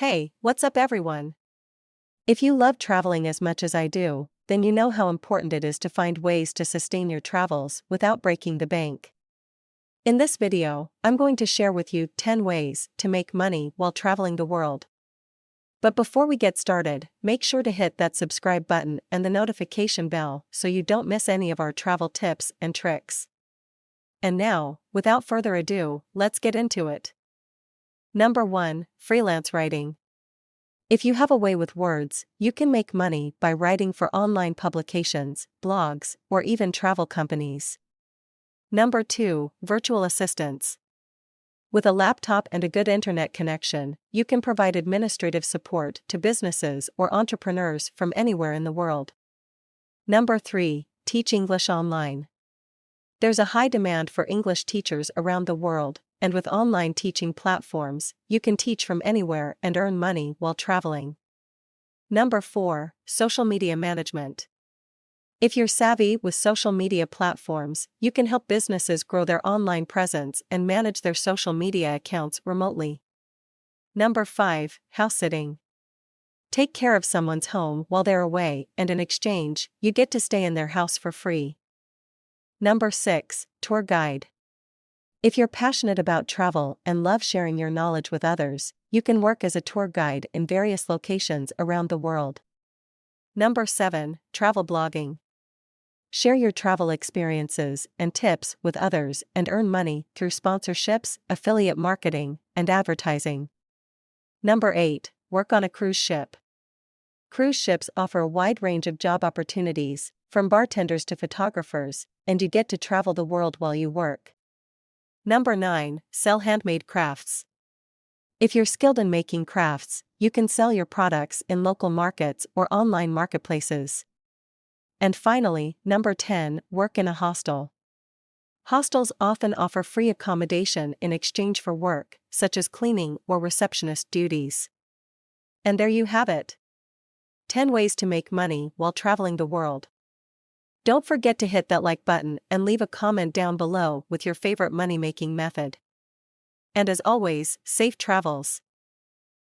Hey, what's up everyone? If you love traveling as much as I do, then you know how important it is to find ways to sustain your travels without breaking the bank. In this video, I'm going to share with you 10 ways to make money while traveling the world. But before we get started, make sure to hit that subscribe button and the notification bell so you don't miss any of our travel tips and tricks. And now, without further ado, let's get into it. Number 1, freelance writing. If you have a way with words, you can make money by writing for online publications, blogs, or even travel companies. Number 2, virtual assistants. With a laptop and a good internet connection, you can provide administrative support to businesses or entrepreneurs from anywhere in the world. Number 3, teach English online. There's a high demand for English teachers around the world, and with online teaching platforms, you can teach from anywhere and earn money while traveling. Number 4, social media management. If you're savvy with social media platforms, you can help businesses grow their online presence and manage their social media accounts remotely. Number 5, house sitting. Take care of someone's home while they're away, and in exchange, you get to stay in their house for free. Number 6, tour guide. If you're passionate about travel and love sharing your knowledge with others, you can work as a tour guide in various locations around the world. Number 7, travel blogging. Share your travel experiences and tips with others and earn money through sponsorships, affiliate marketing, and advertising. Number 8, work on a cruise ship. Cruise ships offer a wide range of job opportunities, from bartenders to photographers, and you get to travel the world while you work. Number 9, sell handmade crafts. If you're skilled in making crafts, you can sell your products in local markets or online marketplaces. And finally, number 10, work in a hostel. Hostels often offer free accommodation in exchange for work, such as cleaning or receptionist duties. And there you have it. 10 ways to make money while traveling the world. Don't forget to hit that like button and leave a comment down below with your favorite money-making method. And as always, safe travels.